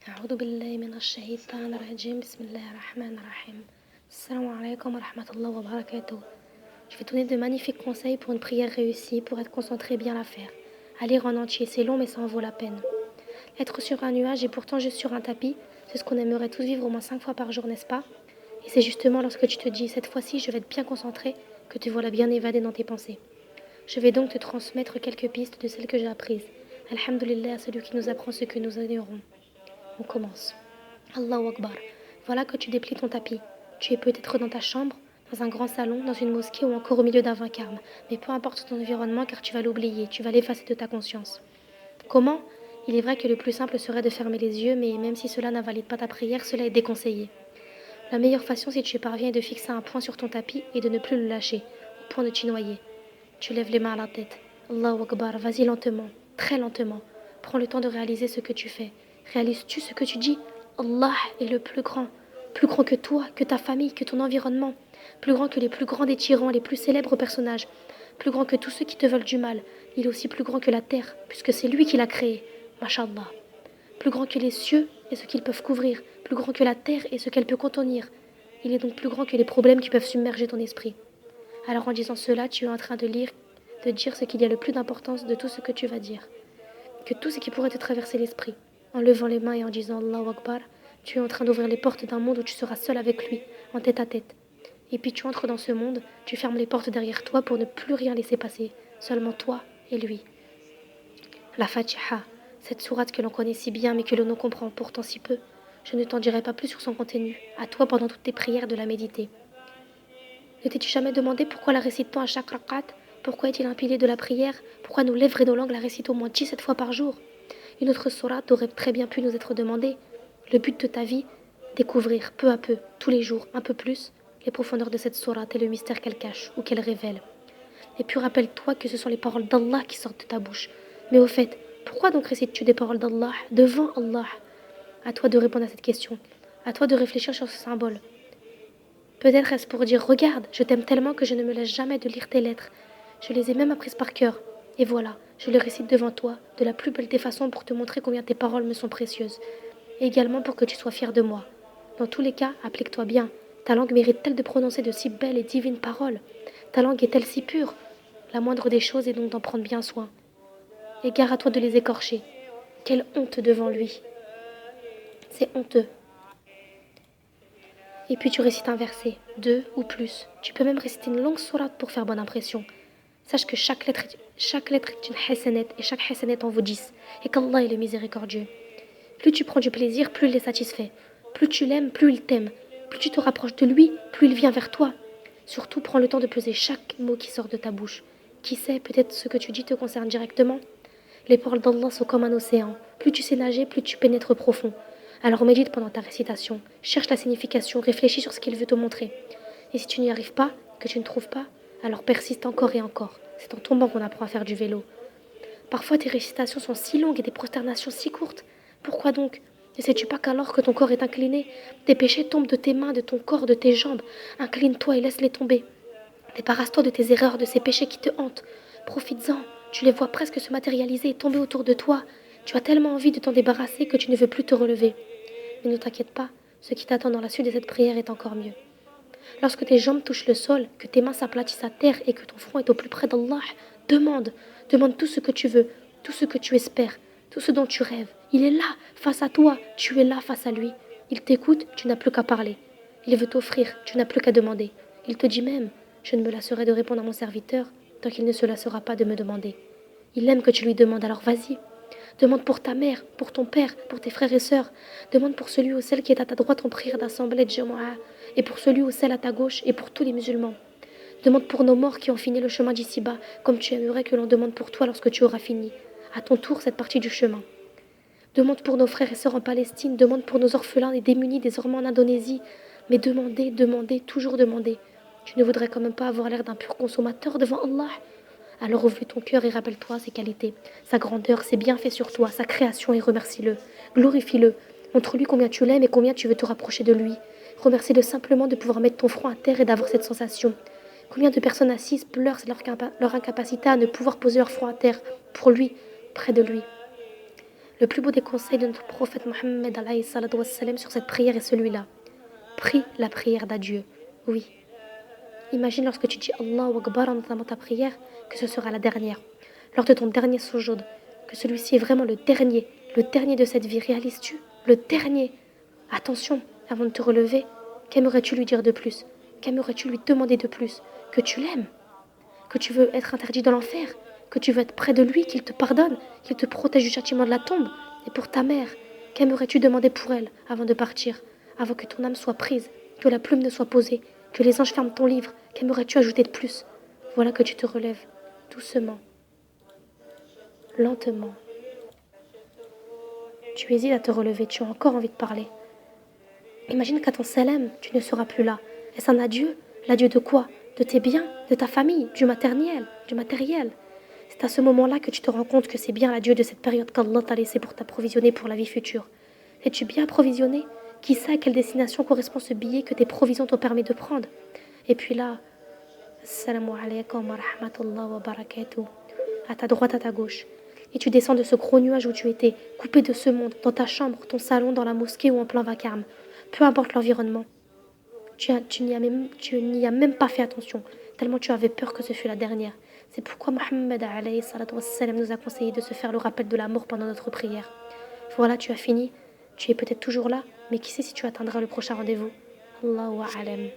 أعوذ بالله من الشيطان الرجيم بسم الله الرحمن الرحيم Assalamu alaikum wa rahmatullahi wa barakatuh. Je vais te donner de magnifiques conseils pour une prière réussie, pour être concentré bien la faire. À lire en entier, c'est long mais ça en vaut la peine. Être sur un nuage et pourtant juste sur un tapis, c'est ce qu'on aimerait tous vivre au moins 5 fois par jour, n'est-ce pas? Et c'est justement lorsque tu te dis cette fois-ci je vais être bien concentré que te voilà bien évadé dans tes pensées. Je vais donc te transmettre quelques pistes de celles que j'ai apprises. Alhamdulillah à celui qui nous apprend ce que nous ignorons. On commence. Allahu Akbar. Voilà que tu déplies ton tapis. Tu es peut-être dans ta chambre, dans un grand salon, dans une mosquée ou encore au milieu d'un vacarme. Mais peu importe ton environnement car tu vas l'oublier, tu vas l'effacer de ta conscience. Comment? Il est vrai que le plus simple serait de fermer les yeux, mais même si cela n'invalide pas ta prière, cela est déconseillé. La meilleure façon si tu parviens est de fixer un point sur ton tapis et de ne plus le lâcher, au point de t'y noyer. Tu lèves les mains à la tête. Allahu Akbar, vas-y lentement, très lentement. Prends le temps de réaliser ce que tu fais. Réalises-tu ce que tu dis? Allah est le plus grand que toi, que ta famille, que ton environnement, plus grand que les plus grands des tyrans, les plus célèbres personnages, plus grand que tous ceux qui te veulent du mal. Il est aussi plus grand que la terre, puisque c'est lui qui l'a créée. Mashallah. Plus grand que les cieux et ce qu'ils peuvent couvrir, plus grand que la terre et ce qu'elle peut contenir. Il est donc plus grand que les problèmes qui peuvent submerger ton esprit. Alors en disant cela, tu es en train de dire ce qu'il y a le plus d'importance de tout ce que tu vas dire, que tout ce qui pourrait te traverser l'esprit. En levant les mains et en disant Allahu Akbar, tu es en train d'ouvrir les portes d'un monde où tu seras seul avec lui, en tête à tête. Et puis tu entres dans ce monde, tu fermes les portes derrière toi pour ne plus rien laisser passer, seulement toi et lui. La Fatiha, cette sourate que l'on connaît si bien mais que l'on ne comprend pourtant si peu, je ne t'en dirai pas plus sur son contenu, à toi pendant toutes tes prières de la méditer. Ne t'es-tu jamais demandé pourquoi la récite-t-on à chaque rakat? Pourquoi est-il un pilier de la prière? Pourquoi nos lèvres et nos langues la récitent au moins 17 fois par jour? Une autre sourate aurait très bien pu nous être demandée. Le but de ta vie, découvrir peu à peu, tous les jours, un peu plus, les profondeurs de cette sourate et le mystère qu'elle cache ou qu'elle révèle. Et puis rappelle-toi que ce sont les paroles d'Allah qui sortent de ta bouche. Mais au fait, pourquoi donc récites-tu des paroles d'Allah devant Allah? À toi de répondre à cette question. À toi de réfléchir sur ce symbole. Peut-être est-ce pour dire regarde, je t'aime tellement que je ne me laisse jamais de lire tes lettres. Je les ai même apprises par cœur. Et voilà, je les récite devant toi, de la plus belle des façons pour te montrer combien tes paroles me sont précieuses. Et également pour que tu sois fier de moi. Dans tous les cas, applique-toi bien. Ta langue mérite-t-elle de prononcer de si belles et divines paroles? Ta langue est-elle si pure? La moindre des choses est donc d'en prendre bien soin. Et gare à toi de les écorcher. Quelle honte devant lui. C'est honteux. Et puis tu récites un verset, deux ou plus. Tu peux même réciter une longue sourate pour faire bonne impression. Sache que chaque lettre est une hasanet et chaque hasanet en vaut 10. Et qu'Allah est le miséricordieux. Plus tu prends du plaisir, plus il est satisfait. Plus tu l'aimes, plus il t'aime. Plus tu te rapproches de lui, plus il vient vers toi. Surtout, prends le temps de peser chaque mot qui sort de ta bouche. Qui sait, peut-être ce que tu dis te concerne directement. Les paroles d'Allah sont comme un océan. Plus tu sais nager, plus tu pénètres profond. Alors médite pendant ta récitation. Cherche la signification, réfléchis sur ce qu'il veut te montrer. Et si tu n'y arrives pas, que tu ne trouves pas, alors persiste encore et encore. C'est en tombant qu'on apprend à faire du vélo. Parfois tes récitations sont si longues et tes prosternations si courtes. Pourquoi donc? Ne sais-tu pas qu'alors que ton corps est incliné, tes péchés tombent de tes mains, de ton corps, de tes jambes? Incline-toi et laisse-les tomber. Débarrasse-toi de tes erreurs, de ces péchés qui te hantent. Profites-en. Tu les vois presque se matérialiser et tomber autour de toi. Tu as tellement envie de t'en débarrasser que tu ne veux plus te relever. Mais ne t'inquiète pas, ce qui t'attend dans la suite de cette prière est encore mieux. Lorsque tes jambes touchent le sol, que tes mains s'aplatissent à terre et que ton front est au plus près d'Allah, demande tout ce que tu veux, tout ce que tu espères, tout ce dont tu rêves. Il est là, face à toi, tu es là face à lui. Il t'écoute, tu n'as plus qu'à parler. Il veut t'offrir, tu n'as plus qu'à demander. Il te dit même, je ne me lasserai de répondre à mon serviteur tant qu'il ne se lassera pas de me demander. Il aime que tu lui demandes, alors vas-y. Demande pour ta mère, pour ton père, pour tes frères et sœurs. Demande pour celui ou celle qui est à ta droite en prière d'assemblée de Jama'a, et pour celui ou celle à ta gauche, et pour tous les musulmans. Demande pour nos morts qui ont fini le chemin d'ici-bas, comme tu aimerais que l'on demande pour toi lorsque tu auras fini, à ton tour, cette partie du chemin. Demande pour nos frères et sœurs en Palestine, demande pour nos orphelins et démunis désormais en Indonésie. Mais demandez, toujours demander. Tu ne voudrais quand même pas avoir l'air d'un pur consommateur devant Allah? Alors ouvre ton cœur et rappelle-toi ses qualités, sa grandeur, ses bienfaits sur toi, sa création et remercie-le. Glorifie-le. Montre-lui combien tu l'aimes et combien tu veux te rapprocher de lui. Remercie-le simplement de pouvoir mettre ton front à terre et d'avoir cette sensation. Combien de personnes assises pleurent leur incapacité à ne pouvoir poser leur front à terre pour lui, près de lui. Le plus beau des conseils de notre prophète Mohammed alayhi salatu wassalam sur cette prière est celui-là. Prie la prière d'adieu. Oui. Imagine lorsque tu dis Allahu Akbar en entamant ta prière, que ce sera la dernière. Lors de ton dernier sujoud, que celui-ci est vraiment le dernier de cette vie. Réalises-tu? Le dernier. Attention, avant de te relever, qu'aimerais-tu lui dire de plus? Qu'aimerais-tu lui demander de plus? Que tu l'aimes? Que tu veux être interdit de l'enfer? Que tu veux être près de lui, qu'il te pardonne, qu'il te protège du châtiment de la tombe? Et pour ta mère, qu'aimerais-tu demander pour elle avant de partir? Avant que ton âme soit prise, que la plume ne soit posée, que les anges ferment ton livre, qu'aimerais-tu ajouter de plus? Voilà que tu te relèves, doucement, lentement. Tu hésites à te relever, tu as encore envie de parler. Imagine qu'à ton salam, tu ne seras plus là. Est-ce un adieu? L'adieu de quoi? De tes biens, de ta famille, du matériel, C'est à ce moment-là que tu te rends compte que c'est bien l'adieu de cette période qu'Allah t'a laissé pour t'approvisionner pour la vie future. Es-tu bien approvisionné? Qui sait à quelle destination correspond ce billet que tes provisions t'ont permis de prendre? Et puis là, Assalamu alaikum wa rahmatullah wa barakatuh. À ta droite, à ta gauche. Et tu descends de ce gros nuage où tu étais, coupé de ce monde, dans ta chambre, ton salon, dans la mosquée ou en plein vacarme. Peu importe l'environnement. Tu n'y as même pas fait attention, tellement tu avais peur que ce fût la dernière. C'est pourquoi Mohammed alayhi salatu wassalam nous a conseillé de se faire le rappel de la mort pendant notre prière. Voilà, tu as fini. Tu es peut-être toujours là, mais qui sait si tu atteindras le prochain rendez-vous. Allahu a'lam.